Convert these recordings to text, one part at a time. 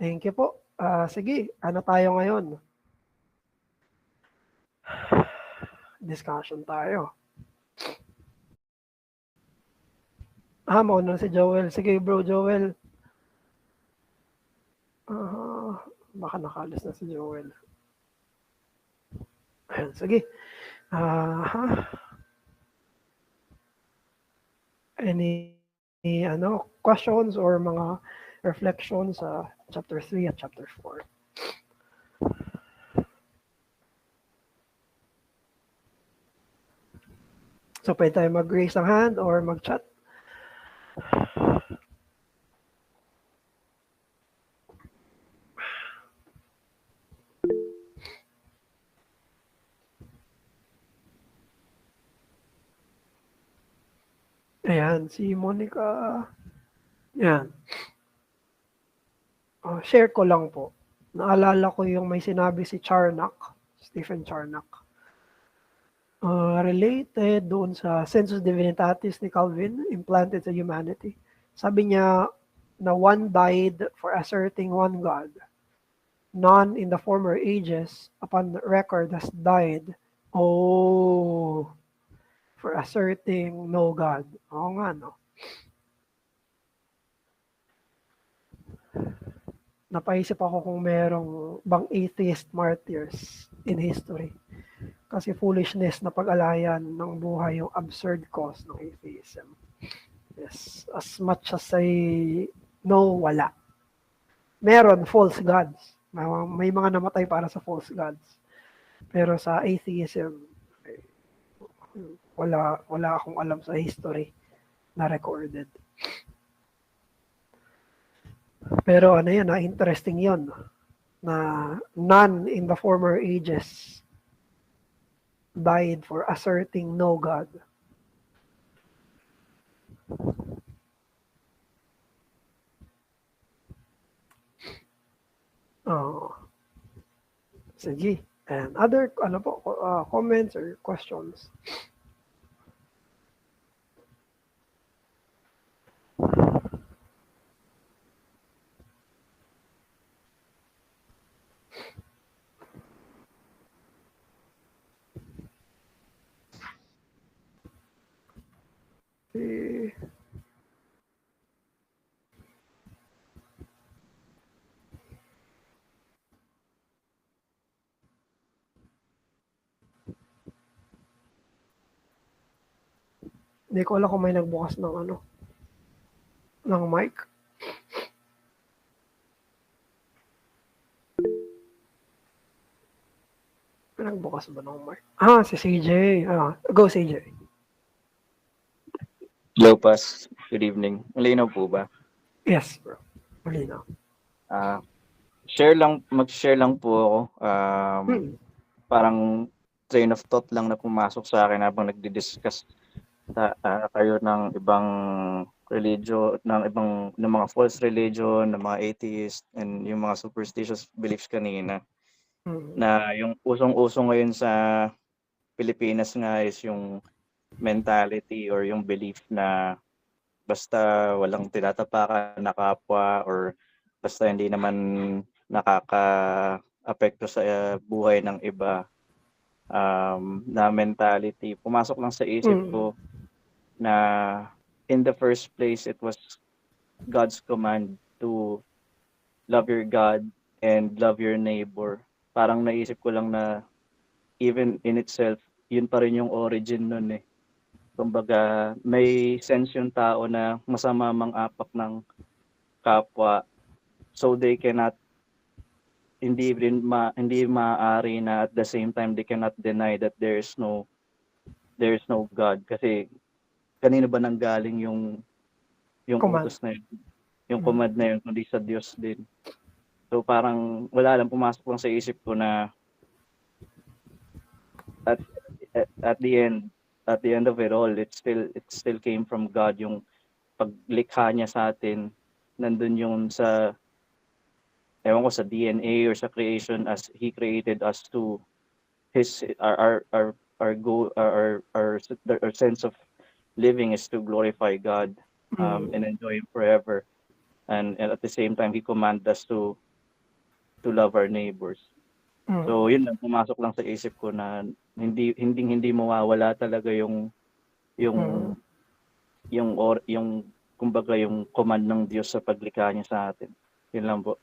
Thank you po. Sige, ano tayo ngayon? Discussion tayo. Mauna si Joel. Sige bro, Joel. Baka nakalis na si Joel. Ayan, sige. Any questions or mga reflections sa chapter 3 at chapter 4? So, pwede tayo mag-raise ng hand or mag-chat. Ayan, si Monica. Ayan. Share ko lang po. Naalala ko yung may sinabi si Charnock, Stephen Charnock. Related doon sa Sensus Divinitatis ni Calvin, implanted sa humanity. Sabi niya na one died for asserting one God. None in the former ages upon record has died. For asserting no God. Oo nga, no? Napaisip ako kung merong bang atheist martyrs in history. Kasi foolishness na pag-alayan ng buhay yung absurd cause ng atheism. Yes, as much as I know, wala. Meron false gods. May mga namatay para sa false gods. Pero sa atheism, wala akong alam sa history na recorded. Pero interesting yon na none in the former ages died for asserting no God. Sige. And other comments or questions? Hindi ko alam kung may nagbukas ng ng mic. May nagbukas ba ng mic? Si CJ. Go CJ. Hello, Pas. Good evening. Malinaw po ba? Yes, bro. Malinaw. Mag-share lang po ako. Parang train of thought lang na pumasok sa akin habang nagdi-discuss kayo ng ibang religion, ng mga false religion, ng mga atheist, and yung mga superstitious beliefs kanina. Na yung usong-uso ngayon sa Pilipinas nga is yung mentality or yung belief na basta walang tinatapakan na kapwa or basta hindi naman nakaka-apekto sa buhay ng iba, na mentality. Pumasok lang sa isip ko na in the first place, it was God's command to love your God and love your neighbor. Parang naisip ko lang na even in itself, yun pa rin yung origin nun eh. Kumbaga, may sense yung tao na masama mang-apak ng kapwa, so they cannot, hindi maaari na at the same time they cannot deny that there is no God. Kasi kanino ba nanggaling yung utos na yun, yung command na yun, kundi sa Diyos din. So parang wala lang, pumasok lang sa isip ko na at the end of it all, it still came from God. Yung paglikha niya sa atin, nandun yung sa sa DNA or sa creation, as He created us to our goal, our sense of living is to glorify God and enjoy Him forever. And at the same time, He commanded us to to love our neighbors. So yun lang, pumasok lang sa isip ko na hindi mawawala talaga yung kumbaga yung command ng Diyos sa paglikha niya sa atin. Yun lang po.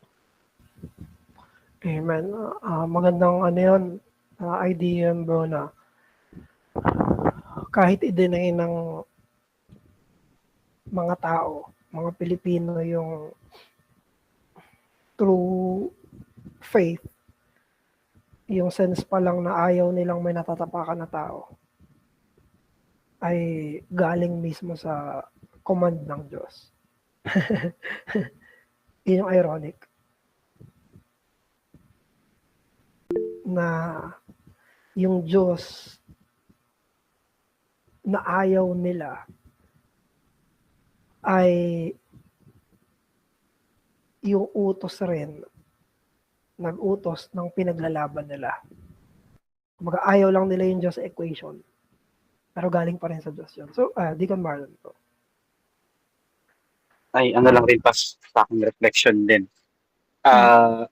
Amen. Magandang ano yun, idea yun, bro, na kahit i-deny ng mga tao, mga Pilipino, yung true faith, yung sense pa lang na ayaw nilang may natatapakan na tao, ay galing mismo sa command ng Diyos. Yun yung ironic. Na yung Diyos na ayaw nila ay yung utos rin, nag-utos ng pinaglalaban nila. Kumbaga ayaw lang nila yung Diyos sa equation. Pero galing pa rin sa Diyos yun. So, Deacon Marlon po. Ay, ano lang rin pas sa aking reflection din.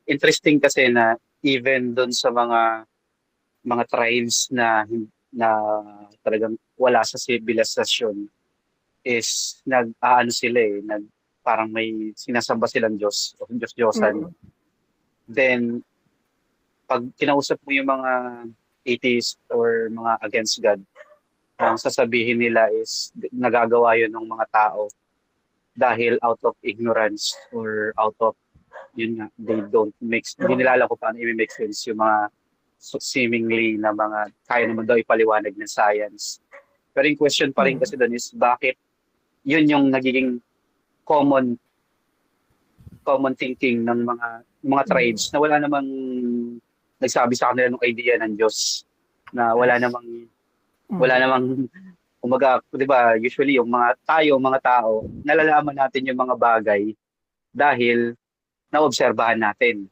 Interesting kasi na even doon sa mga tribes na talagang wala sa sibilisasyon is nag-aano sila parang may sinasamba silang Diyos o Diyos-Diyosan. Then pag kinausap mo yung mga atheist or mga against God, ang sasabihin nila is nagagawa yun ng mga tao dahil out of ignorance or out of yun nga, they don't mix, hindi nila alam kung paano i-make sense yung mga seemingly na mga kaya naman daw ipaliwanag ng science. Pero yung question pa rin kasi doon is bakit yun yung nagiging common thinking ng mga tribes na wala namang nagsabi sa kanila ng idea ng Diyos, na wala namang kumaga, 'di ba, usually yung mga tao, nalalaman natin yung mga bagay dahil naobserbahan natin.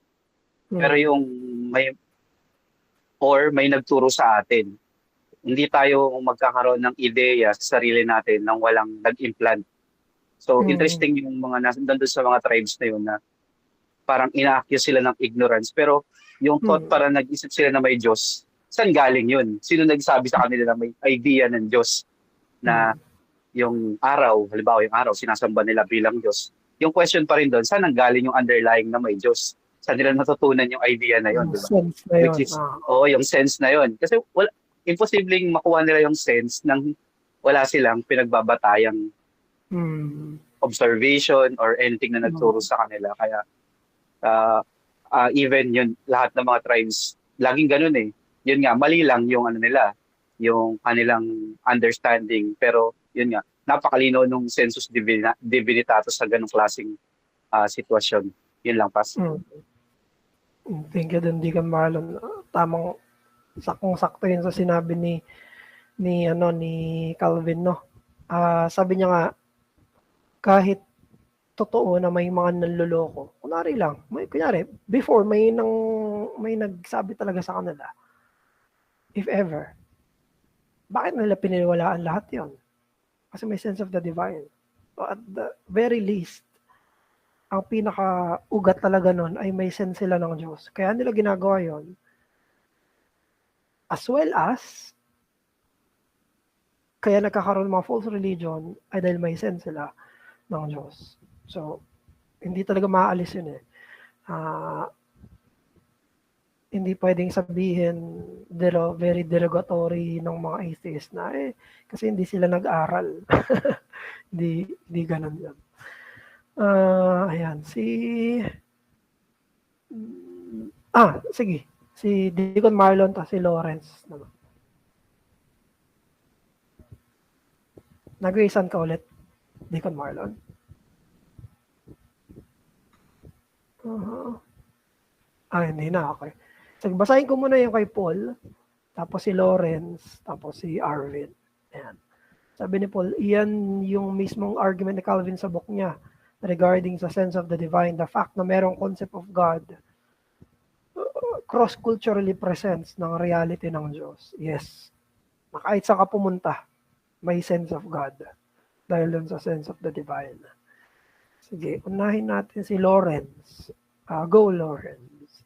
Pero yung may nagturo sa atin. Hindi tayo magkakaroon ng ideya sa sarili natin nang walang nag-implant. So, interesting yung mga nandun sa mga tribes na yun na parang ina-accuse sila ng ignorance. Pero yung thought para nag-isip sila na may Diyos, saan galing yun? Sino nagsabi sa kanila na may idea ng Diyos na yung araw, halimbawa yung araw, sinasamba nila bilang Diyos. Yung question pa rin doon, saan ang galing yung underlying na may Diyos? Saan nila natutunan yung idea na yun? Diba? Sense na yun. Yung sense na yun. Kasi imposibleng makuha nila yung sense nang wala silang pinagbabatayang observation or anything na nagturo sa kanila. Kaya even yun, lahat ng mga tribes, laging ganun eh. Yun nga, mali lang yung ano nila, yung kanilang understanding. Pero yun nga, napakalino nung sensus divinitatis sa ganung klaseng sitwasyon. Yun lang, Pas. Thank you din, Deacon Marlon. Tamang sakong-sakto yun sa sinabi ni Calvin, no? Sabi niya nga, kahit totoo na may mga nanloloko, kunyari, before may nagsabi talaga sa kanila, if ever, bakit nila pininiwalaan lahat yon? Kasi may sense of the divine. So at the very least, ang pinaka-ugat talaga nun ay may sense sila ng Diyos. Kaya nila ginagawa yon. As well as, kaya nagkakaroon ng mga false religion ay dahil may sense sila ng Diyos. So, hindi talaga maaalis yun eh. Hindi pwedeng sabihin very derogatory ng mga atheist na kasi hindi sila nag-aral. Hindi ganun yan. Ayan, sige. Si Deacon Marlon ta si Lawrence naman. Nag-iisan ka ulit, Deacon Marlon. Hindi na, okay. Sige, basahin ko muna yung kay Paul, tapos si Lawrence, tapos si Arvin. Ayan. Sabi ni Paul, iyan yung mismong argument ni Calvin sa book niya regarding sa sense of the divine, the fact na merong concept of God cross-culturally presents ng reality ng Diyos. Yes. Na kahit saan ka pumunta, may sense of God dahil dun sa sense of the divine. Sige, unahin natin si Lawrence. Go, Lawrence.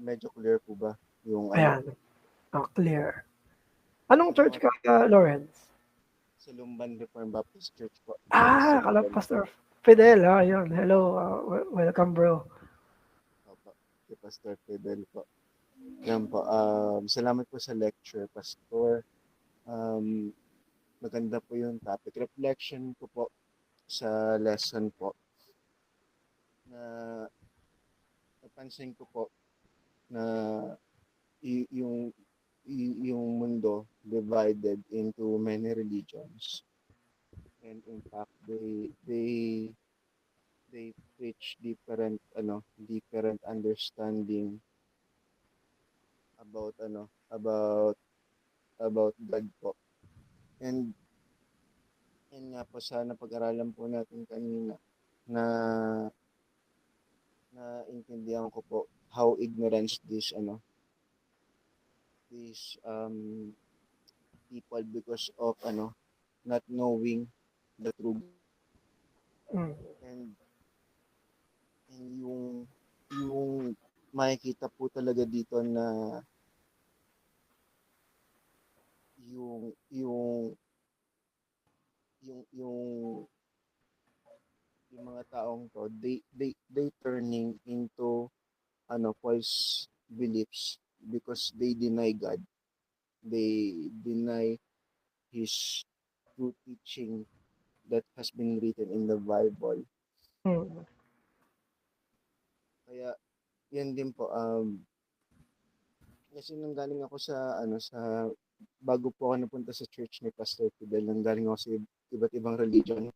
Medyo clear po ba yung Ayan. Clear. Anong church ka, Lawrence? sa Lumban Reformed Baptist Church po. Kala Pastor Fidel. Ayun. Hello. Welcome, bro. Opo, kay Pastor Fidel po. Yan po. Salamat po sa lecture, Pastor. Maganda po yung topic. Reflection ko po sa lesson po na napansin ko po na yung mundo divided into many religions, and in fact they preach different understanding about about God po. And nga po, sana pag-aralan po natin kanina na intindihan ko po how ignorance these people, because of not knowing the truth. And yung makikita po talaga dito na yung mga taong to, they turning into false beliefs because they deny God. They deny his true teaching that has been written in the Bible. Kaya yan din po, kasi nanggaling ako sa bago po ako napunta sa church ni Pastor Fidel, nanggaling ako sa iba't ibang religion.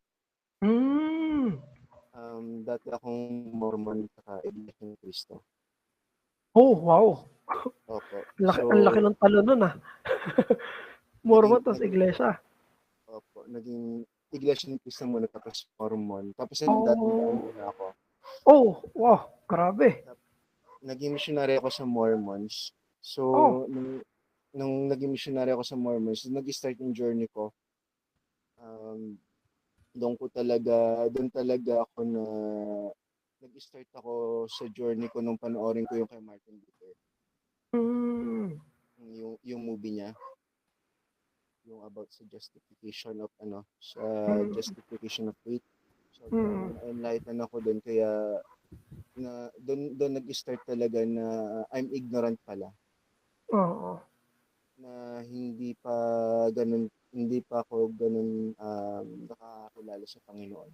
Dati akong Mormon at Iglesia ni Cristo. Oh, wow. Opo. Ang laki ng talo nun Mormon tapos iglesia. Opo. Naging Iglesia ni Cristo muna tapos Mormon. Tapos dati na ako. Oh, wow. Grabe. Naging missionary ako sa Mormons. So, nung naging missionary ako sa Mormons, nag-start yung journey ko. Doon talaga ako na nag-start ako sa journey ko nung panoorin ko yung kay Martin Luther. Yung movie niya, yung about sa justification of justification of faith. So enlighten ako doon, kaya doon nag-start talaga na I'm ignorant pala. Oo. Na hindi pa ako ganun nakakakilala sa Panginoon.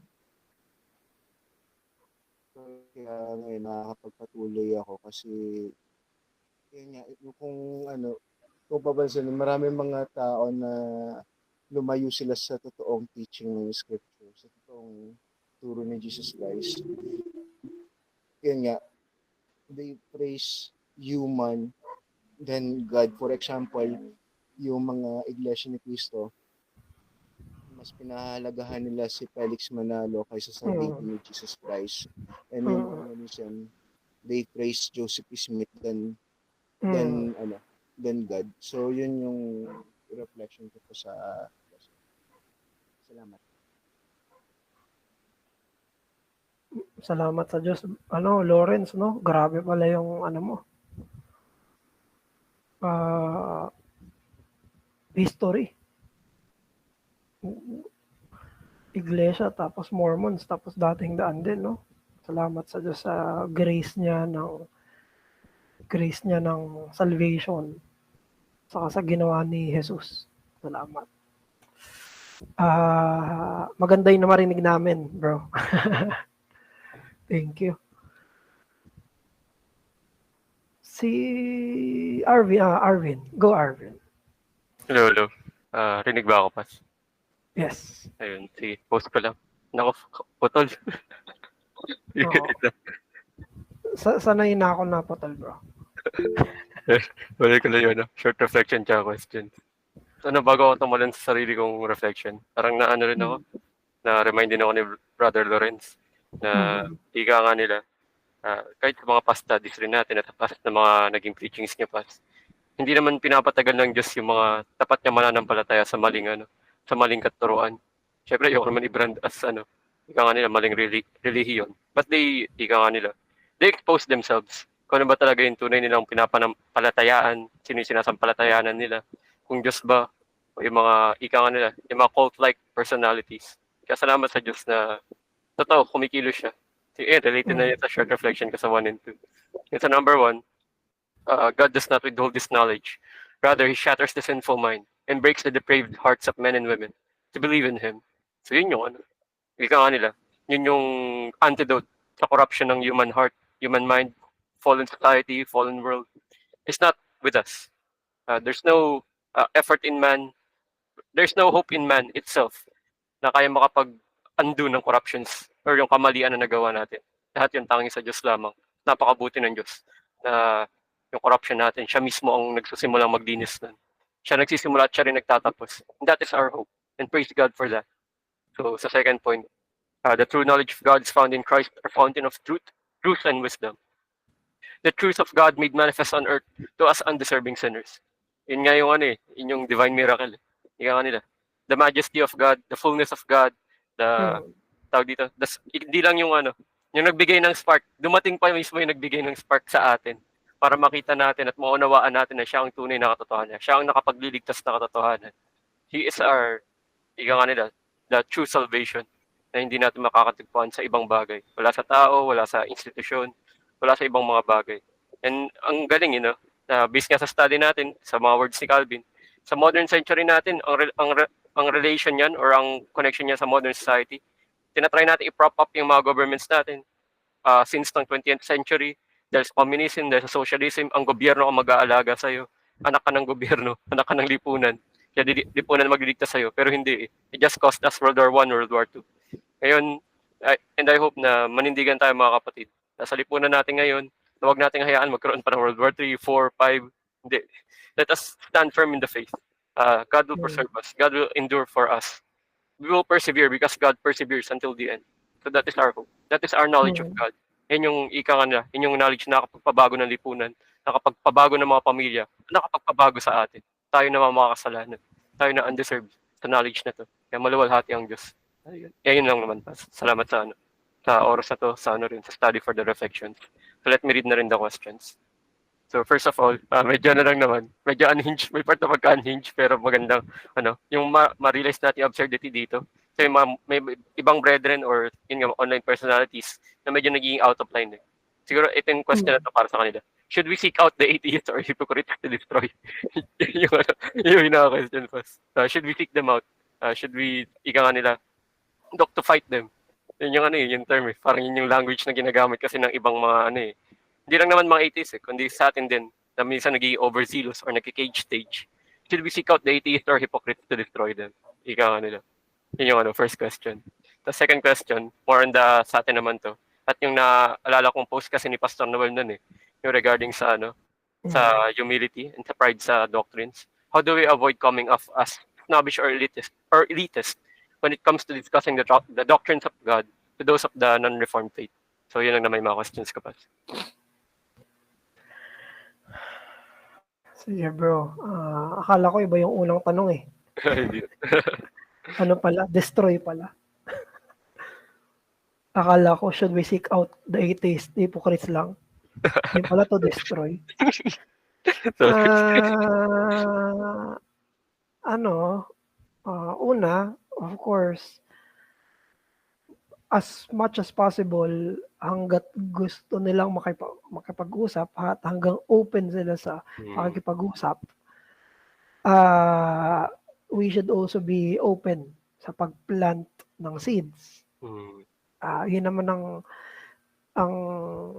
So, kaya ngayon nakakapagpatuloy ako kasi yun nga, kung papansin, maraming mga tao na lumayo sila sa totoong teaching ng Scripture, sa totoong turo ni Jesus Christ. Yun nga, they praise human than God. For example, yung mga Iglesia ni Cristo, mas pinahalagahan nila si Felix Manalo kaysa sa deity ni Jesus Christ. And yung Mormonism, they praise Joseph Smith than God. So yun yung reflection ko sa salamat. Salamat sa Diyos. Lawrence, no? Grabe pala yung mo. History. Iglesia, tapos Mormons, tapos dating daan din, no? Salamat sa Diyos sa grace niya ng salvation, saka sa ginawa ni Jesus. Salamat. Maganda yung marinig namin, bro. Thank you. Si Arvin. Go, Arvin. Hello. Rinig ba ako, Pas? Yes. Ayun, sige. Post ko lang. Nako, putol. Sanay na ako na putol, bro. Balik ko lang yun, short reflection tsaka question. So, bago ako tumulan sa sarili kong reflection, parang rin ako, na-remind din ako ni Brother Lawrence na ika nga nila, kahit mga past studies rin natin at past na mga naging preachings niya, Pas, hindi naman pinapatagal ng Diyos yung mga tapat niya mananampalataya sa maling katuruan. Siyempre, ayoko naman i-brand as ika nga nila, maling relihiyon. But they expose themselves Kung ano ba talaga yung tunay nilang pinapanampalatayaan, sino yung sinasampalatayanan nila, kung Diyos ba, o yung mga ika nga nila, yung mga cult-like personalities. Kaya salamat sa Diyos na totoo, kumikilos siya. Related na yun sa short reflection ko sa 1 and 2. Yung sa number 1, God does not withhold this knowledge. Rather, He shatters the sinful mind and breaks the depraved hearts of men and women to believe in Him. So yun yung ika nga nila, yun yung antidote sa corruption ng human heart, human mind, fallen society, fallen world. It's not with us. There's no effort in man. There's no hope in man itself na kaya makapag-undo ng corruptions or yung kamalian na nagawa natin. Lahat yung tanging sa Diyos lamang. Napakabuti ng Diyos na yung corruption natin, siya mismo ang nagsusimulang maglinis nun. Siya nagsisimula at siya rin nagtatapos. And that is our hope. And praise God for that. So sa second point, the true knowledge of God is found in Christ, our fountain of truth and wisdom. The truth of God made manifest on earth to us undeserving sinners. Yun nga yung yun yung divine miracle. Yun nga nila. The majesty of God, the fullness of God, tawag dito, hindi lang yung yung nagbigay ng spark, dumating pa mismo yung nagbigay ng spark sa atin para makita natin at maunawaan natin na siya ang tunay na katotohanan. Siya ang nakapagliligtas na katotohanan. He is our, ika nga nila, the true salvation na hindi natin makakatagpuan sa ibang bagay. Wala sa tao, wala sa institusyon, wala sa ibang mga bagay. And ang galing, based nga sa study natin, sa mga words ni Calvin, sa modern century natin, ang relation yan or ang connection niya sa modern society, tinatry natin i-prop up yung mga governments natin. Since ng 20th century, there's communism, there's socialism, ang gobyerno ang mag-aalaga sa'yo. Anak ka ng gobyerno, anak ka ng lipunan. Kaya lipunan magdidikta sa'yo. Pero hindi. It just cost us World War I, World War II. Ngayon, and I hope na manindigan tayo mga kapatid. Nasa lipunan natin ngayon, na huwag natin hayaan magkaroon pa ng World War III, 4, 5. Hindi. Let us stand firm in the faith. God will preserve us. God will endure for us. We will persevere because God perseveres until the end. So that is our hope. That is our knowledge of God. Yan yung ika nga nila. Yan yung knowledge na nakapagpabago ng lipunan, nakapagpabago ng mga pamilya, nakapagpabago sa atin. Tayo na mga kasalanan. Tayo na undeserved sa knowledge na to. Kaya maluwalhati ang Diyos. Yan lang naman. Salamat sa oras na to, sa rin, sa study for the reflections. So let me read na rin the questions. So first of all, medyo na lang naman, medyo unhinged, may part na pagka-unhinged, pero magandang, yung ma-realize natin yung absurdity dito. So may ibang brethren or online personalities na medyo naging out of line. Siguro ito yung question na to para sa kanila. Should we seek out the atheists or hypocrites to destroy? yung question first. Should we seek them out? Should we, ika nga nila, to fight them? Yun yung yung term Parang yun yung language na ginagamit kasi ng ibang mga hindi lang naman mga atheists kundi sa atin din na minsan naging overzealous or nagki-cage stage. Should we seek out the atheists or hypocrites to destroy them? Ika nga nila. Yun yung first question. The second question, more on sa atin naman to. At yung naalala kong post kasi ni Pastor Noel nun yung regarding sa sa humility and sa pride sa doctrines. How do we avoid coming off as snobbish or elitist when it comes to discussing the doctrines of God to those of the non-reformed faith? So yun lang naman yung mga questions ko pa. Sige bro, akala ko iba yung unang tanong Ano pala? Destroy pala. Akala ko, should we seek out the atheists, the hypocrites lang? Hindi pala to destroy. Una, of course, as much as possible, hanggat gusto nilang makipag-usap at hanggang open sila sa makikipag-usap, we should also be open sa pag-plant ng seeds. Yun naman ang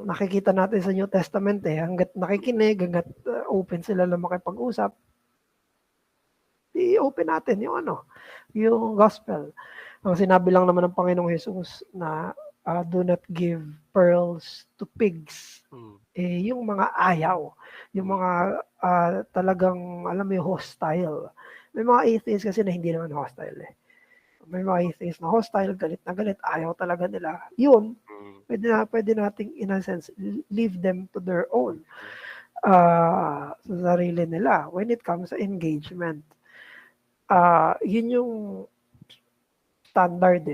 nakikita natin sa New Testament hanggat nakikinig, hanggat open sila na makipag-usap, i-open natin yung gospel. Ang sinabi lang naman ng Panginoong Jesus na do not give pearls to pigs. Yung mga ayaw, yung mga talagang, alam mo, hostile. May mga atheists kasi na hindi naman hostile May mga atheists na hostile, galit na galit, ayaw talaga nila. Yun, pwede nating, in a sense, leave them to their own. Sa sarili nila. When it comes sa engagement, yun yung standard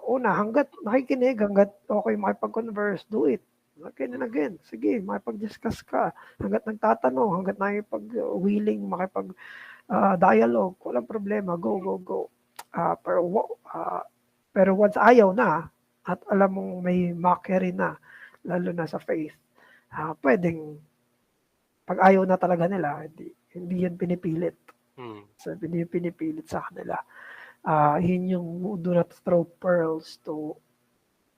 Una, hanggat nakikinig, hanggat okay makipag-converse, do it. Again and again. Sige, makipag-discuss ka. Hanggat nagtatanong, hanggat nakipag-willing, makipag-dialogue, walang problema. Go, go, go. Pero once ayaw na, at alam mong may mockery na, lalo na sa faith, pwedeng, pag ayaw na talaga nila, hindi yun pinipilit. So, hindi yun pinipilit sa kanila. Yun yung do not throw pearls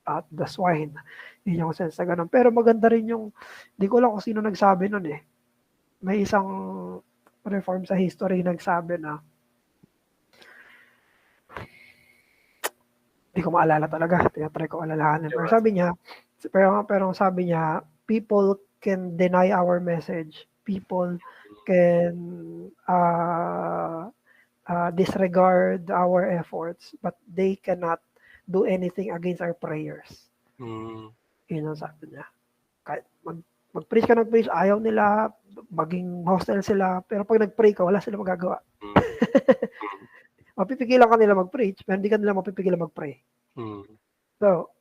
at the swine. Yun yung sense na ganun. Pero maganda rin yung, di ko lang kung sino nagsabi nun eh. May isang reform sa history nagsabi na, di ko maalala talaga. Tinatry ko alalahanin. Pero sabi niya, people can deny our message. People can disregard our efforts, but they cannot do anything against our prayers. Yun ang sabi niya. Kahit mag-preach ka, nag-preach, ayaw nila, maging hostile sila, pero pag nag-pray ka, wala sila magagawa. Mapipigilan ka nila mag-preach, pero hindi ka nila mapipigilan mag-pray. So,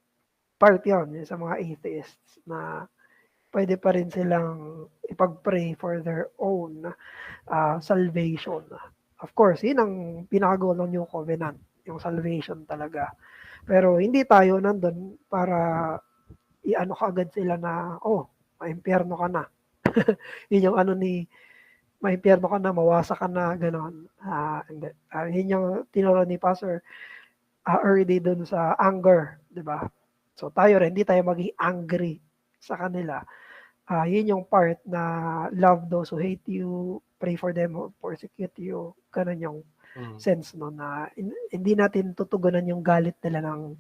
part yun sa mga atheists na pwede pa rin silang ipag-pray for their own salvation. Of course, yun ang pinakagoal ng New Covenant, yung salvation talaga. Pero hindi tayo nandun para i-ano ka agad sila na, maimpyerno ka na. Yun yung maimpyerno ka na, mawasa ka na, gano'n. Hindi. Yun yung tinuro ni Pastor early dun sa anger, di ba? So tayo rin, hindi tayo maging angry sa kanila. Yun yung part na love those who hate you, pray for them who persecute you. Ganun yung sense no, na hindi natin tutugunan yung galit nila ng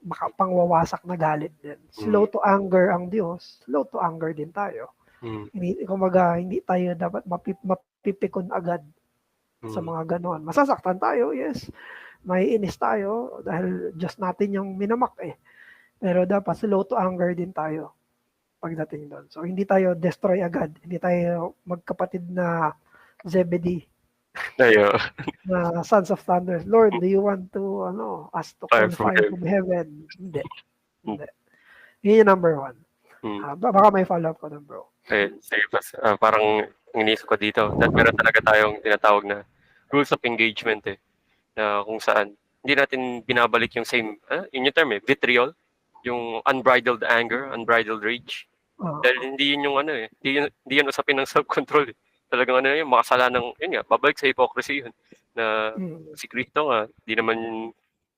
makapangwawasak na galit din. Slow to anger ang Diyos, slow to anger din tayo. Hindi tayo dapat mapipikon agad sa mga ganon. Masasaktan tayo, yes. May inis tayo dahil just natin yung minamak eh. Pero dapat slow to anger din tayo pagdating doon. So hindi tayo destroy agad. Hindi tayo magkapatid na Zebedee. Na sons of thunder. Lord, do you want to us to call fire from heaven? Hindi. Yun yung number one. Baka may follow-up ko doon, bro. Sige, parang inisip ko dito that meron talaga tayong tinatawag na rules of engagement na kung saan hindi natin binabalik yung same, yun yung term vitriol, yung unbridled anger, unbridled rage. Dahil hindi yun yung hindi yun usapin ng self-control. Talagang yung makasalanang, yun nga, babalik sa hypocrisy yun. Na si Cristo nga, di naman,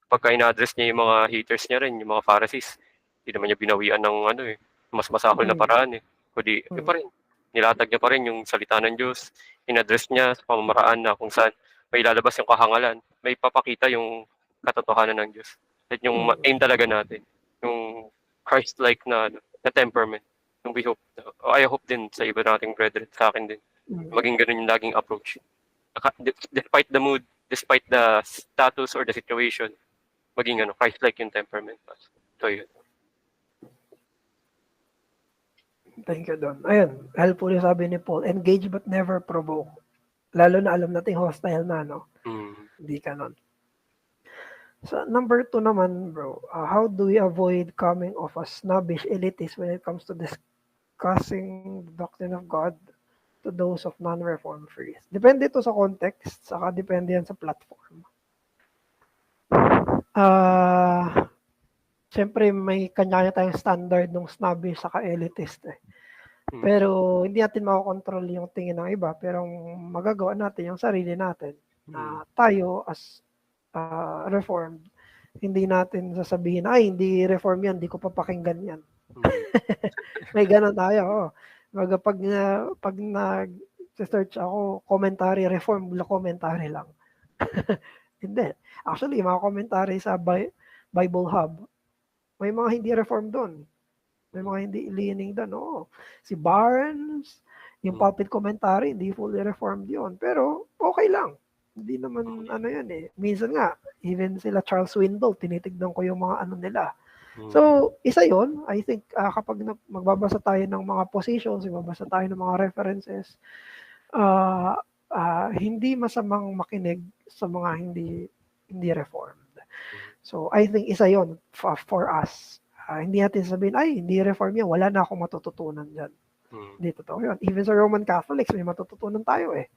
pagka ina-address niya yung mga haters niya rin, yung mga Pharisees, di naman niya binawian ng mas masahol na paraan Kundi, pa rin, nilatag niya pa rin yung salita ng Diyos, in-address niya sa pamamaraan na kung saan may lalabas yung kahangalan, may papakita yung katotohanan ng Diyos. At yung aim talaga natin, yung Christ-like na temperament. Yung we hope, I hope din sa iba nating brethren, sa akin din. Maging ganun yung laging approach. Despite the mood, despite the status or the situation, maging Christ-like yung temperament. So yun. Thank you, Don. Ayun, helpful yung sabi ni Paul, engage but never provoke. Lalo na alam natin hostile na, no? Hindi ka nun. So, number 2 naman, bro, how do we avoid coming off as snobbish elitist when it comes to discussing the doctrine of God to those of non-reformed faith? Depende ito sa context, saka depende yan sa platform. Siyempre, may kanya-kanya tayong standard ng snobbish saka elitist Pero hindi natin makakontrol yung tingin ng iba, pero magagawa natin yung sarili natin na tayo as reformed, hindi natin sasabihin, ay, hindi reform yan, hindi ko papakinggan yan. May ganun tayo. Pag nag-search ako, commentary, reform, commentary lang. Hindi. Actually, mga commentary sa Bible Hub, may mga hindi reform doon. May mga hindi leaning doon. Si Barnes, yung pulpit commentary, hindi fully reformed yun. Pero, okay lang. Hindi naman, yan Minsan nga, even sila Charles Swindoll, tinitignan ko yung mga nila. So, isa yon. I think, kapag magbabasa tayo ng mga positions, magbabasa tayo ng mga references, hindi masamang makinig sa mga hindi reformed. So, I think isa yon for us. Hindi natin sabihin, ay, hindi reform yan, wala na akong matututunan dyan. Hindi totoo yun. Even sa Roman Catholics, may matututunan tayo eh.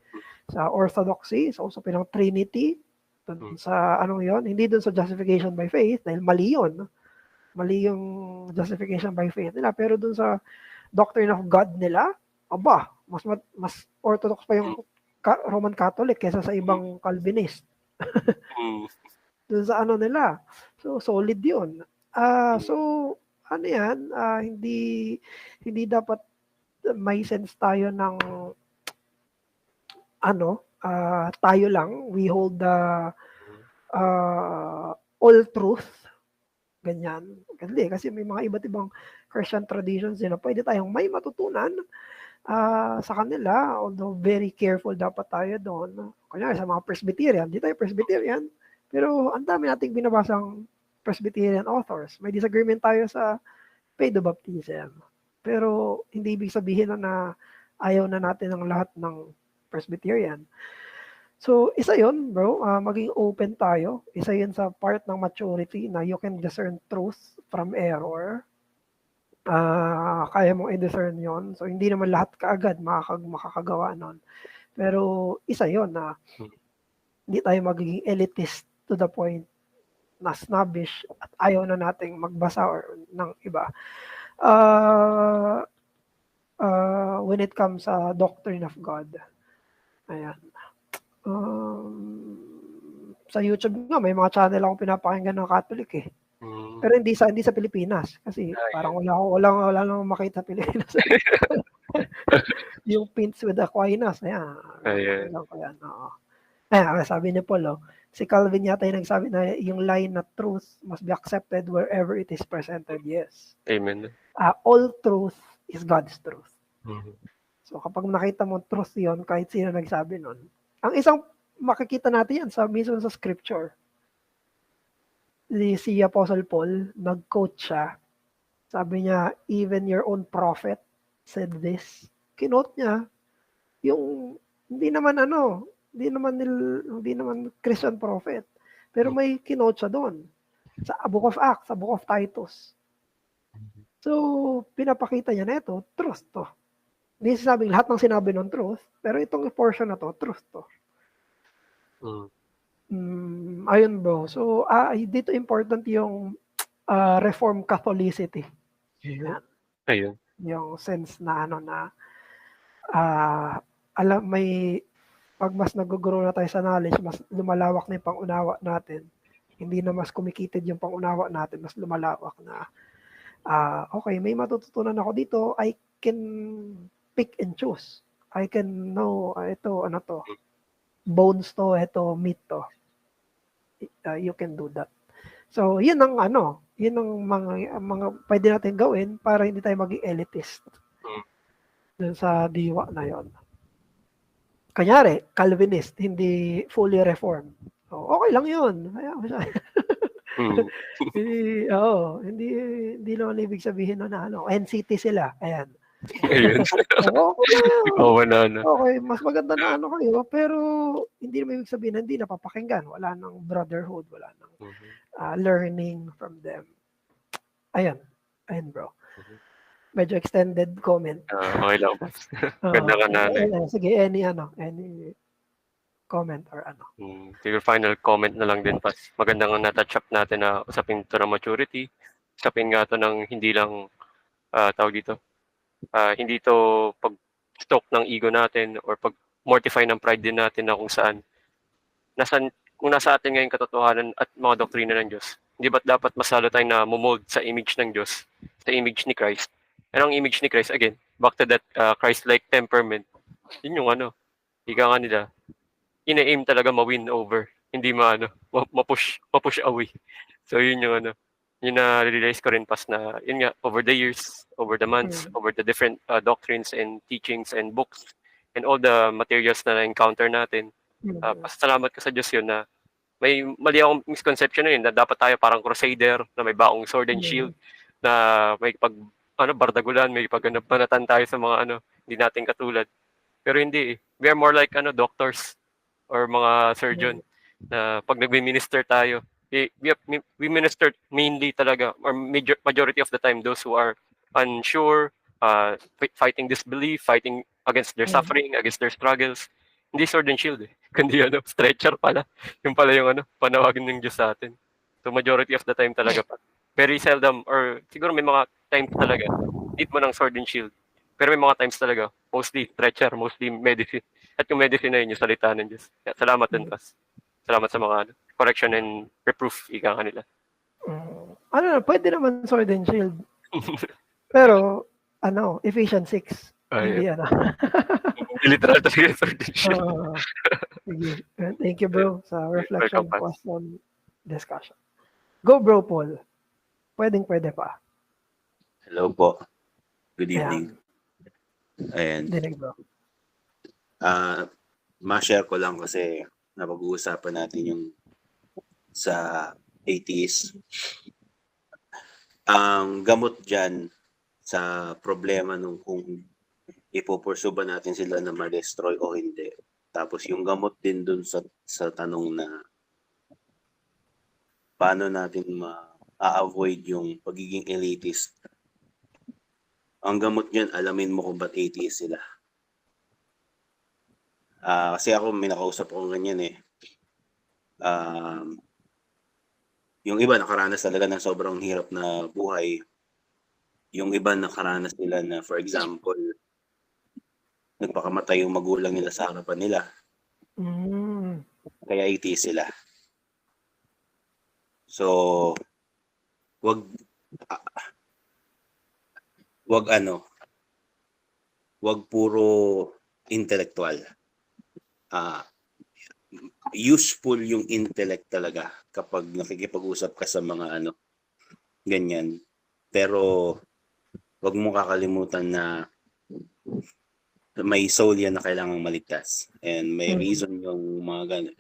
Sa Orthodoxy, sa usapin ng Trinity, dun sa anong yon, hindi dun sa justification by faith, dahil mali yun. Mali yung justification by faith nila. Pero dun sa doctrine of God nila, aba, mas orthodox pa yung Roman Catholic kaysa sa ibang Calvinist. Dun sa ano nila. So, solid yun. So, ano yan, hindi dapat may sense tayo ng tayo lang, we hold the all truth, ganyan. Kasi may mga iba't ibang Christian traditions din na pwede tayong may matutunan sa kanila, although very careful dapat tayo doon. Kunyari sa mga Presbyterian, di tayo Presbyterian, pero ang dami nating binabasang Presbyterian authors. May disagreement tayo sa paedobaptism. Pero hindi ibig sabihin na ayaw na natin ng lahat ng Presbyterian. So, isa yun, bro. Maging open tayo. Isa yun sa part ng maturity na you can discern truth from error. Kaya mong i-discern yun. So, hindi naman lahat kaagad makakagawa nun. Pero, isa yun na hindi tayo magiging elitist to the point na snobbish at ayaw na nating magbasa or ng iba. When it comes sa doctrine of God. Ayan. Sa YouTube nga, may mga channel akong pinapakinggan ng Catholic eh. Pero hindi sa Pilipinas. Kasi parang wala nang makita sa Pilipinas. Yung Pints with Aquinas. Ayan. Ayan, sabi ni Paul, si Calvin yata yung nagsabi na yung line na truth must be accepted wherever it is presented. Yes. Amen. All truth is God's truth. So kapag nakita mo truth yon, kahit sino nagsabi nun. Ang isang makikita natin yan mismo sa scripture. Si Apostle Paul, nag-quote siya. Sabi niya, even your own prophet said this. Kinote niya, yung hindi naman Christian prophet. Pero may kinote siya doon. Sa Book of Acts, sa Book of Titus. So, pinapakita niya na ito, truth to. Hindi sinabing lahat ng sinabi ng truth, pero itong portion na to, truth to. Ayun bro. So, dito important yung Reformed Catholicity. Ayun. Yung sense na pag mas nag-grow na tayo sa knowledge, mas lumalawak na yung pangunawa natin. Hindi na mas kumikitid yung pangunawa natin, mas lumalawak na okay, may matututunan ako dito, I can pick and choose. I can know, ito, bones to, ito, meat to. You can do that. So, yun ang mga pwede natin gawin para hindi tayo maging elitist. Dun sa diwa na yon. Kanyari, Calvinist, hindi fully reformed. So, okay lang yun. Hindi naman ibig sabihin na NCT sila. Ayan. Okay, mas maganda na kayo, pero hindi naman ibig sabihin na hindi napapakinggan. Wala nang brotherhood, wala nang learning from them. Ayan bro. Medyo extended comment. Okay lang. Ganda ka na. Sige, any comment or Siguro final comment na lang din, Pas. Maganda nga na-touch up natin na usapin ito ng maturity. Usapin nga ito ng hindi lang tawag dito. Hindi ito pag-stoke ng ego natin or pag-mortify ng pride din natin na kung saan. Kung nasa atin ngayon katotohanan at mga doktrina ng Diyos, hindi ba't dapat masalo tayo na mumold sa image ng Diyos, sa image ni Christ? Anong image ni Christ? Again, back to that Christ-like temperament. Yun yung ika nga nila, ina-aim talaga ma-win over, hindi ma-push away. So yun yung yun na realize ko rin, Pas, na yun nga, over the years, over the months, over the different doctrines and teachings and books and all the materials na na-encounter natin. Pasalamat ka sa Diyos yun na may mali akong misconception na yun na dapat tayo parang crusader na may baong sword and shield na may bardagulan, may pagbanatan tayo sa mga hindi natin katulad. Pero hindi eh. We are more like doctors or mga surgeon na pag nagmi-minister tayo, we minister mainly talaga, or majority of the time, those who are unsure, fighting disbelief, fighting against their Mm. suffering, against their struggles. Hindi sword and shield kundi stretcher pala. Yung pala yung panawagin ng Diyos sa atin. So majority of the time talaga pa. Very seldom, or siguro may mga times talaga, need mo ng sword and shield. Pero may mga times talaga, mostly stretcher, mostly medicine. At yung medicine na yun, yung salita ng Diyos. Kaya salamat din, Pas. Salamat sa mga correction and reproof, ika kanila. Pwede naman sword and shield. Pero, Ephesians 6. Hindi, Literal talaga sword and shield. Sige. Thank you, bro, sa reflection, Welcome, Pas. question, discussion. Go, bro, Paul. Pwede pa. Hello po. Good Ayan. evening. Ayan. Dinig, bro. Ma-share ko lang kasi napag-uusapan natin yung sa atheist. Ang gamot dyan sa problema nung kung ipopursu ba natin sila na ma-destroy o hindi. Tapos yung gamot din dun sa tanong na paano natin ma-avoid yung pagiging elitist. Ang gamot niyan, alamin mo kung ba't atheist sila. Kasi ako, may nakausap akong ganyan yung iba nakaranas talaga ng sobrang hirap na buhay. Yung iba nakaranas nila na, for example, nagpakamatay yung magulang nila sa harapan nila. Kaya atheist sila. So, wag puro intellectual. Useful yung intellect talaga kapag nakikipag-usap ka sa mga ganyan. Pero wag mo kakalimutan na may soul yan na kailangang maligtas. And may reason yung mga ganun.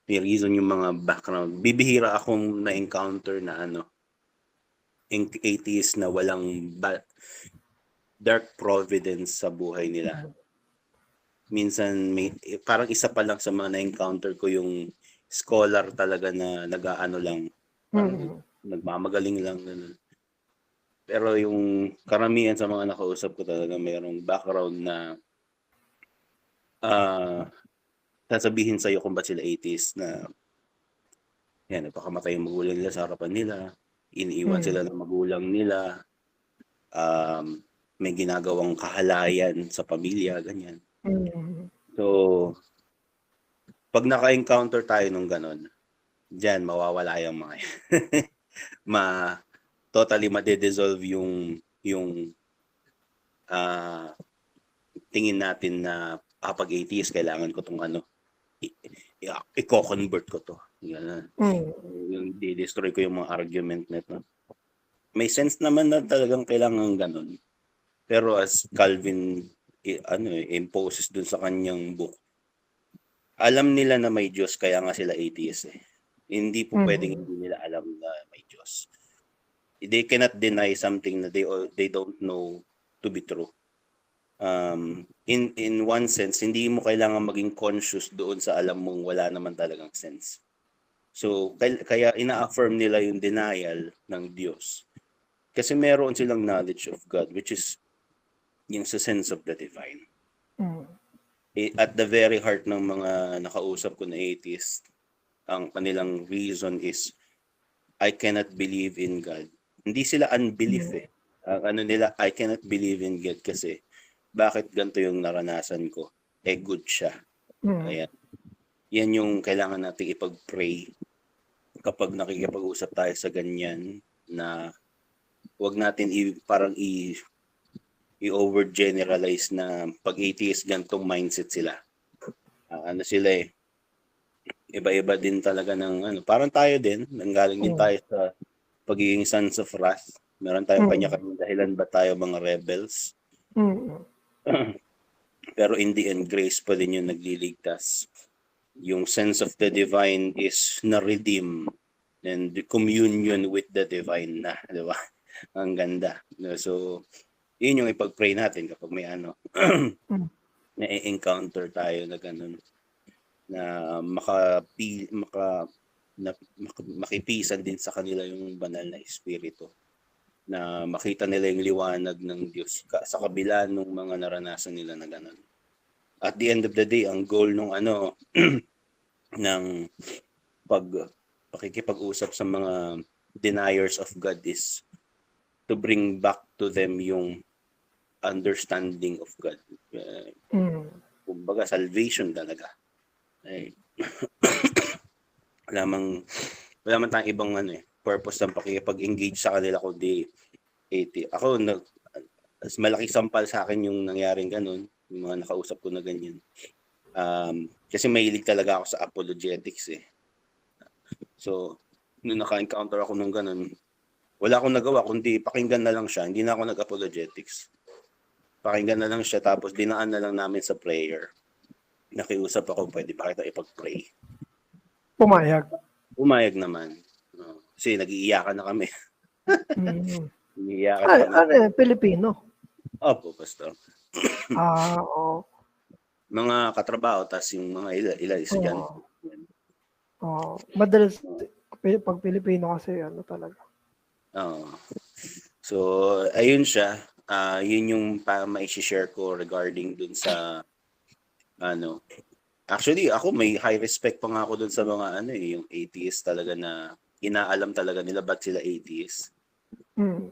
May reason yung mga background. Bibihira akong na-encounter na atheist na walang dark providence sa buhay nila. Minsan parang isa pa lang sa mga na-encounter ko yung scholar talaga na nag-aano lang, nagmamagaling lang ganun. Pero yung karamihan sa mga nakausap ko talaga mayroong background na sasabihin sa'yo kung ba't sila atheist na yan, nagpakamatay yung magulang nila sa harapan nila, iniiwan sila ng magulang nila, may ginagawang kahalayan sa pamilya, ganyan. So, pag naka-encounter tayo nung ganon, dyan mawawala yung mga totally ma-dissolve yung tingin natin na pag atheist, kailangan ko itong i-convert ko to. Yung di-destroy ko yung mga argument nito. May sense naman na talagang kailangan ganon. Pero as Calvin imposes dun sa kanyang book, alam nila na may Diyos, kaya nga sila atheist Hindi po pwedeng hindi nila alam na may Diyos. They cannot deny something na they don't know to be true. In one sense, hindi mo kailangan maging conscious doon sa alam mong wala naman talagang sense. So, kaya ina-affirm nila yung denial ng Diyos. Kasi meron silang knowledge of God, which is yung sa sense of the divine. At the very heart ng mga nakausap ko na atheist, ang kanilang reason is, I cannot believe in God. Hindi sila unbelief Ang nila, I cannot believe in God kasi bakit ganito yung naranasan ko? Good siya. Ayan. Yan yung kailangan natin ipag-pray kapag nakikipag-usap tayo sa ganyan, na wag natin parang i-overgeneralize na pag atheist gantong mindset sila. Sila iba-iba din talaga ng parang tayo din, nanggaling din tayo sa pagiging sons of wrath. Meron tayong kanya-kanyang dahilan ba tayo mga rebels. Pero in the end, grace pa din yung nagliligtas. Yung sense of the divine is na-redeem and the communion with the divine na, di ba? Ang ganda. So, yun yung ipag-pray natin kapag may na-encounter tayo na ganun, na na makipisan din sa kanila yung banal na espiritu, na makita nila yung liwanag ng Diyos sa kabila ng mga naranasan nila na ganun. At the end of the day, ang goal nung ng pakikipag-usap sa mga deniers of God is to bring back to them yung understanding of God. Kumbaga, salvation talaga. Ay, wala man tayong ibang purpose ng pakikipag-engage sa kanila kundi 80. Ako, malaki sampal sa akin yung nangyaring ganun, yung mga nakausap ko na ganyan. Kasi mahilig talaga ako sa apologetics eh. So, nung naka-encounter ako nung ganun, wala akong nagawa kundi pakinggan na lang siya. Hindi na ako nag-apologetics. Pakinggan na lang siya, tapos dinaan na lang namin sa prayer. Nakiusap ako, pwede ba kita ipag-pray? Pumayag. Umayag naman. Kasi nag-iiyakan na kami. Nag-iiyakan Ay, na kami. Pilipino. Opo, Pastor. Oo. Mga katrabaho, tas yung mga ilan estudyante. Madalas, pag Pilipino kasi, talaga. So, ayun siya. Yun yung ma-share ko regarding dun sa actually ako may high respect pa nga ako dun sa mga yung atheist talaga, na inaalam talaga nila ba't sila atheist.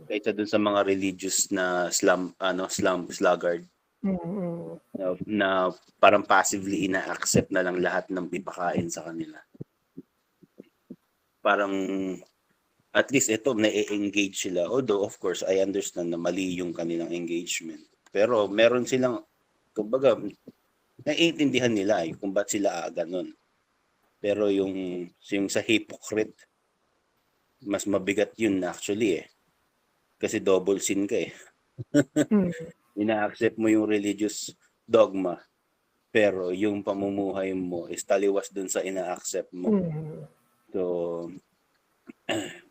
Kaysa dun sa mga religious na sluggard na parang passively ina-accept na lang lahat ng pipakain sa kanila. Parang at least ito, na-engage sila. Although, of course, I understand na mali yung kanilang engagement. Pero meron silang, kumbaga, naiintindihan nila kung ba't sila ganun. Pero yung sa hypocrite, mas mabigat yun actually Kasi double sin ka Ina-accept mo yung religious dogma, pero yung pamumuhay mo is taliwas dun sa ina-accept mo. So,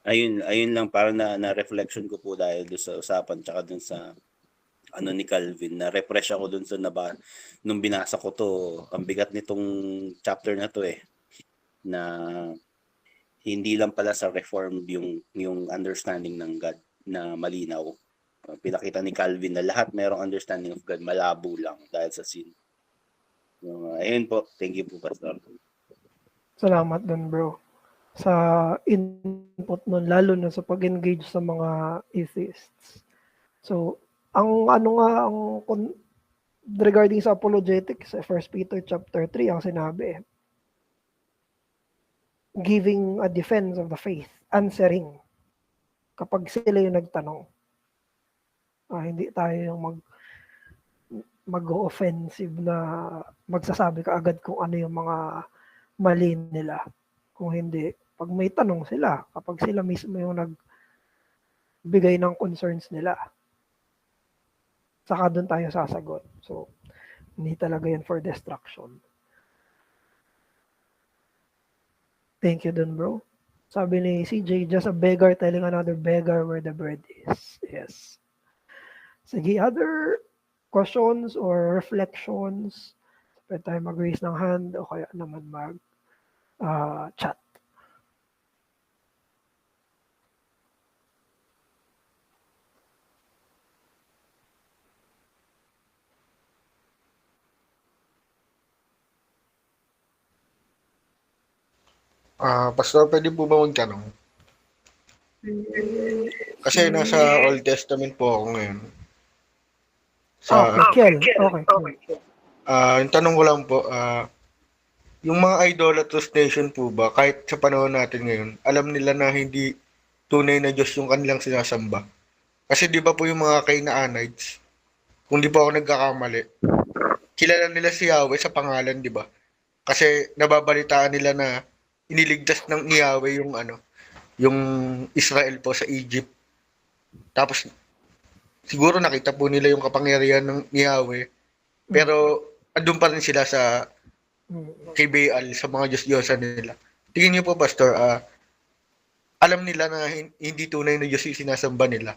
ayun lang, parang na reflection ko po dahil doon sa usapan tsaka doon sa ni Calvin, na refresh ako doon sa nung binasa ko to. Ang bigat nitong chapter na to na hindi lang pala sa reformed yung understanding ng God na malinaw. Pinakita ni Calvin na lahat mayroong understanding of God, malabo lang dahil sa sin. Ayun po, thank you po, Pastor. Salamat din, bro, sa input nun, lalo na sa pag-engage sa mga atheists. So, ang regarding sa apologetics, 1 Peter chapter 3, ang sinabi, giving a defense of the faith, answering, kapag sila yung nagtanong. Hindi tayo yung mag-offensive na magsasabi ka agad kung ano yung mga mali nila. Kung hindi, pag may tanong sila, kapag sila mismo yung nagbigay ng concerns nila, saka doon tayo sasagot. So, hindi talaga yan for destruction. Thank you dun, bro. Sabi ni CJ, just a beggar telling another beggar where the bread is. Yes. Sige, other questions or reflections? Pwede tayo mag-raise ng hand o kaya naman mag-chat. Pastor, pwede po ba magtanong? Kasi nasa Old Testament po ako ngayon. Kel. Okay. Yung tanong ko lang po, yung mga idolatrous nation po ba, kahit sa panahon natin ngayon, alam nila na hindi tunay na Diyos yung kanilang sinasamba? Kasi di ba po yung mga Canaanites, kung di po ako nagkakamali, kilala nila si Yahweh sa pangalan, di ba? Kasi nababalitaan nila na iniligtas ng Yahweh yung Israel po sa Egypt. Tapos siguro nakita po nila yung kapangyarihan ng Yahweh, pero andun pa rin sila sa kay Baal, sa mga Diyos-Diyosan nila. Tingin niyo po, Pastor, alam nila na hindi tunay na Diyos yung sinasamba nila?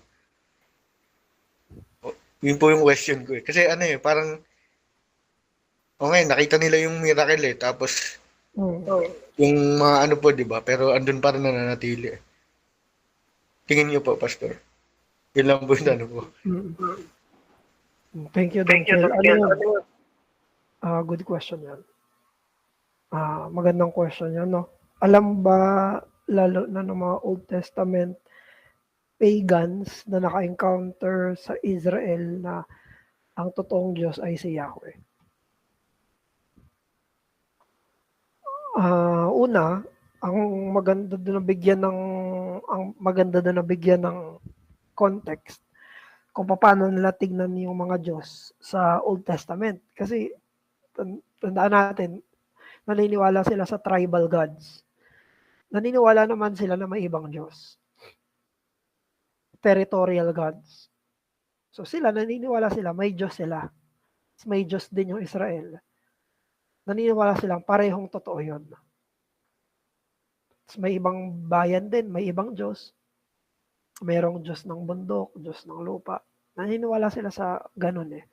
Yun po yung question ko Kasi parang nakita nila yung miracle tapos Yung mga ano po, di ba? Pero andun pa rin nananatili. Tingin niyo po, Pastor. Yun lang po yung ano po. Thank you, Don Kel. Ano yun? Good question yan. Magandang question yan, no? Alam ba, lalo na ng mga Old Testament pagans na naka-encounter sa Israel na ang totoong Diyos ay si Yahweh? Una, ang maganda doon na bigyan ng context kung paano nila tignan yung mga Diyos sa Old Testament. Kasi tandaan natin, naniniwala sila sa tribal gods. Naniniwala naman sila na may ibang Diyos. Territorial gods. So sila, naniniwala sila, may Diyos sila. May Diyos din yung Israel. Naniniwala silang parehong totoo yun. May ibang bayan din, may ibang Diyos. Mayroong Diyos ng bundok, Diyos ng lupa. Naniniwala sila sa ganun eh.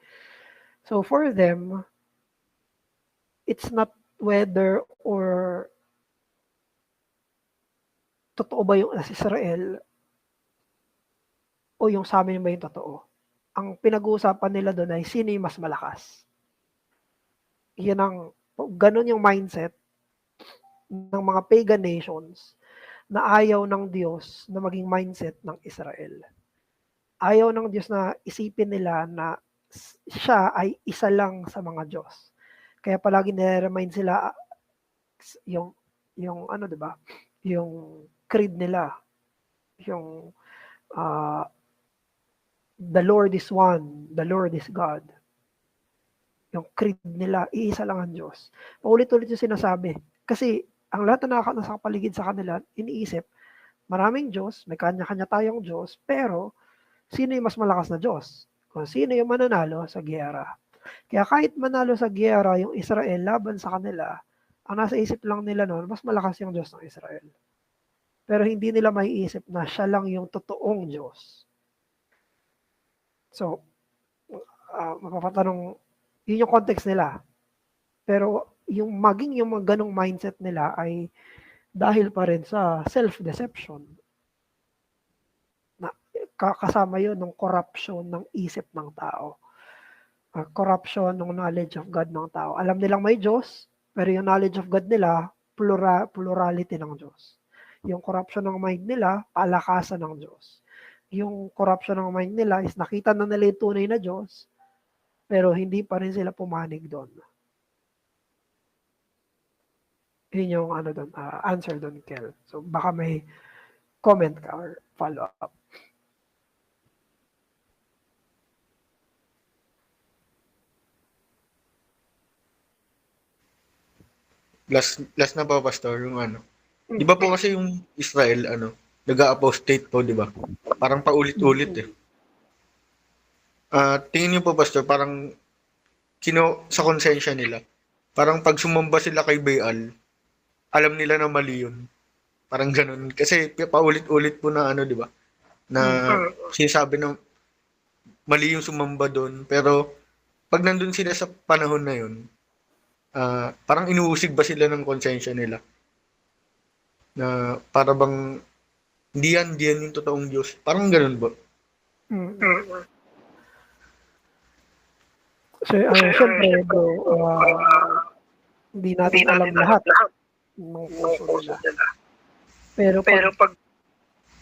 So for them, it's not whether or totoo ba yung Israel o yung sa amin ba yung totoo. Ang pinag-uusapan nila doon ay sino yung mas malakas. Ganun yung mindset ng mga pagan nations na ayaw ng Diyos na maging mindset ng Israel. Ayaw ng Diyos na isipin nila na siya ay isa lang sa mga Diyos. Kaya palagi nire-remind sila yung ano, 'di ba? Yung creed nila. Yung the Lord is one, the Lord is God. Yung creed nila, iisa lang ang Diyos. Paulit-ulit yung sinasabi. Kasi ang lahat na nasa paligid sa kanila, iniisip, maraming Diyos, may kanya-kanya tayong Diyos, pero sino yung mas malakas na Diyos? Kung sino yung mananalo sa giyera. Kaya kahit manalo sa giyera yung Israel laban sa kanila, ang nasa isip lang nila noon, mas malakas yung Diyos ng Israel. Pero hindi nila maiisip na siya lang yung totoong Diyos. So, mapapatanong, yun yung context nila. Pero yung mga ganong mindset nila ay dahil pa rin sa self-deception. Kasama yun ng corruption ng isip ng tao. Corruption ng knowledge of God ng tao. Alam nilang may Diyos, pero yung knowledge of God nila, plurality ng Diyos. Yung corruption ng mind nila, palakasan ng Diyos. Yung corruption ng mind nila is nakita na nila yung tunay na Diyos, pero hindi pa rin sila pumanig doon. Yun yung answer doon, Kel. So baka may comment ka or follow-up. Last na pa, Pastor, yung ano. Di ba po kasi yung Israel, nag-a-apostate po, di ba? Parang paulit-ulit eh. Tingin niyo po, Pastor, parang sa konsensya nila, parang pag sumamba sila kay Baal, alam nila na mali yun. Parang ganun. Kasi paulit-ulit po na di ba? Na sinasabi na mali yung sumamba doon. Pero pag nandun sila sa panahon na yun, parang inuusig ba sila ng konsensya nila? Na para bang hindi yan yung totoong Diyos. Parang ganun ba? Siyempre, bro, hindi natin alam lahat ng puso nila. Pero pag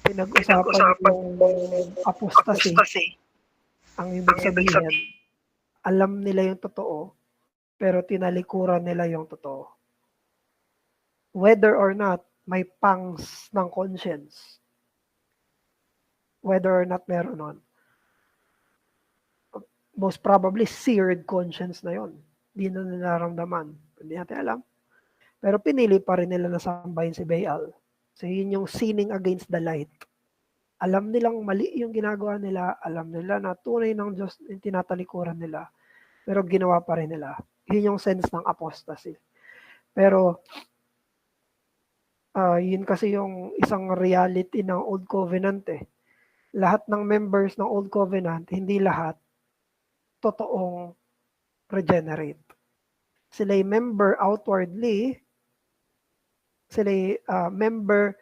pinag-usapan yung apostasy, ang ibig sabihin, alam nila yung totoo, pero tinalikuran nila yung totoo. Whether or not may pangs ng conscience, whether or not meron nun, most probably seared conscience na yon. Hindi na nararamdaman. Hindi natin alam. Pero pinili pa rin nila na sambahin si Baal. So yun yung sinning against the light. Alam nilang mali yung ginagawa nila. Alam nila na tunay ng Diyos yung tinatalikuran nila. Pero ginawa pa rin nila. Yun yung sense ng apostasy. Pero yun kasi yung isang reality ng Old Covenant eh. Lahat ng members ng Old Covenant, hindi lahat totoong regenerate. Sila ay member outwardly, sila member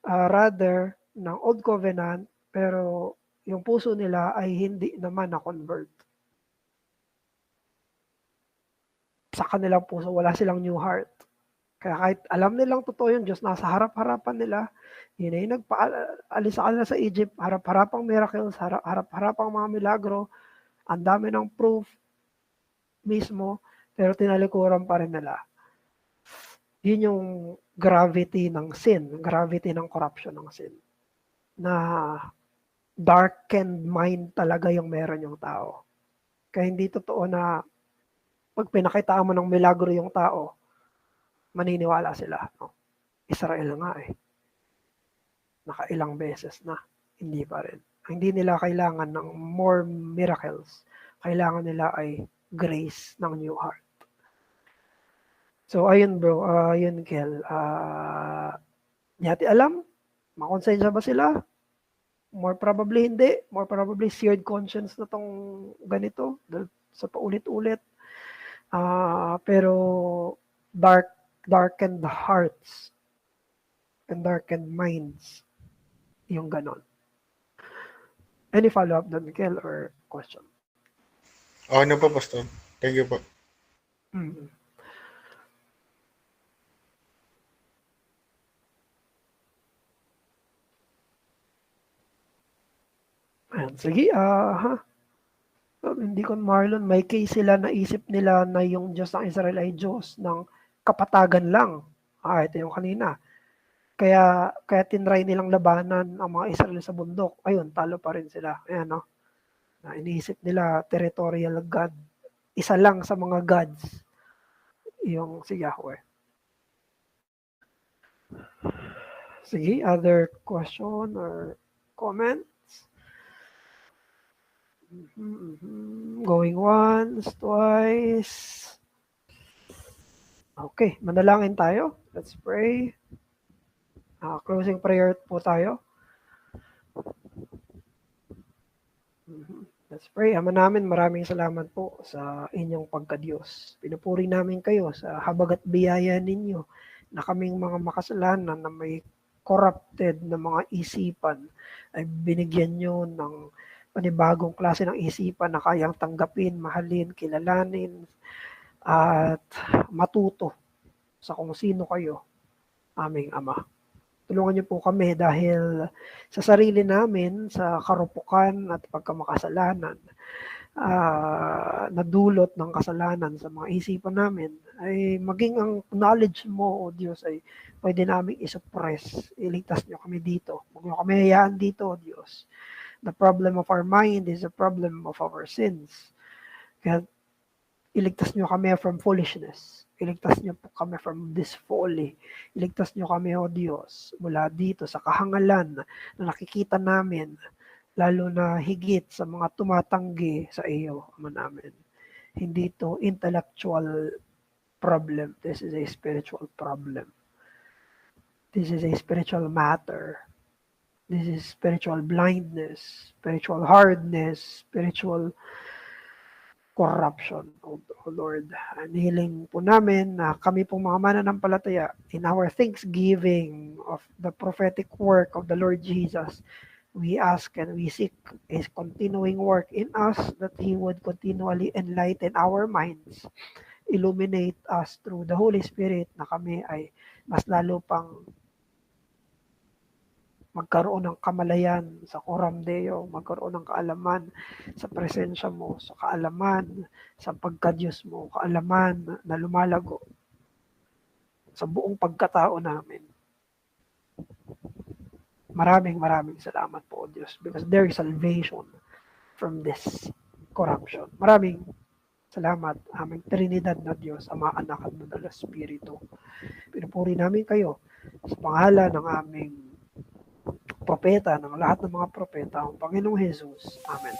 rather ng Old Covenant, pero yung puso nila ay hindi naman na-convert. Sa kanilang puso, wala silang new heart. Kaya kahit alam nilang totoo yung Diyos, nasa harap-harapan nila, yun ay nagpaalis sa kanila sa Egypt, harap-harapang miracles, harap-harapang mga milagro, ang dami ng proof mismo, pero tinalikuran pa rin nila. Yun yung gravity ng sin, gravity ng corruption ng sin. Na darkened mind talaga yung meron yung tao. Kaya hindi totoo na pag pinakita mo ng milagro yung tao, maniniwala sila. No? Israel nga nakailang beses na, hindi pa rin. Hindi nila kailangan ng more miracles. Kailangan nila ay grace ng new heart. So, ayun bro, yun Kel. Di natin alam, makonsensya ba sila? More probably hindi. More probably seared conscience na tong ganito sa paulit-ulit. Pero darkened hearts and darkened minds yung ganon. Any follow-up doon, Kel, or question? Okay na po, Pastor. Thank you po. Mm-hmm. Ayan, sige, hindi ko Marlon, may case sila naisip nila na yung Diyos ng Israel ay Diyos ng kapatagan lang. Ito yung kanina. Kaya tinry nilang labanan ang mga Israel sa bundok. Ayun, talo pa rin sila. Ayan, no? Na iniisip nila territorial God. Isa lang sa mga gods yung si Yahweh. Sige, other question or comment? Going once, twice. Okay, manalangin tayo. Let's pray. Closing prayer po tayo. Let's pray. Ama namin, maraming salamat po sa inyong pagka-Diyos. Pinupuri namin kayo sa habag at biyaya ninyo na kaming mga makasalanan na may corrupted na mga isipan ay binigyan nyo ng panibagong klase ng isipan na kayang tanggapin, mahalin, kilalanin, at matuto sa kung sino kayo, aming Ama. Tulungan niyo po kami dahil sa sarili namin, sa karupukan at pagkamakasalanan, nadulot ng kasalanan sa mga isipan namin, ay maging ang knowledge mo, O Diyos, ay pwede namin isuppress. Iligtas niyo kami dito. Huwag niyo kami hayaan dito, O Diyos. The problem of our mind is the problem of our sins. Kaya iligtas niyo kami from foolishness. Iligtas niyo po kami from this folly. Iligtas niyo kami, O Diyos, mula dito sa kahangalan na nakikita namin, lalo na higit sa mga tumatanggi sa iyo, Ama namin. Hindi to intellectual problem. This is a spiritual problem. This is a spiritual matter. This is spiritual blindness, spiritual hardness, spiritual corruption, O Lord. Anihiling po namin na kami pong mga mananampalataya in our thanksgiving of the prophetic work of the Lord Jesus, we ask and we seek His continuing work in us, that He would continually enlighten our minds, illuminate us through the Holy Spirit, na kami ay mas lalo pang magkaroon ng kamalayan sa Coram Deo, magkaroon ng kaalaman sa presensya mo, sa kaalaman sa pagka-Diyos mo, kaalaman na lumalago sa buong pagkatao namin. Maraming salamat po, Diyos, because there is salvation from this corruption. Maraming salamat, aming Trinidad na Diyos, Ama, Anak at Banal na Espiritu. Pinupuri namin kayo sa pangalan ng aming propeta, ng lahat ng mga propeta, ang Panginoong Jesus. Amen.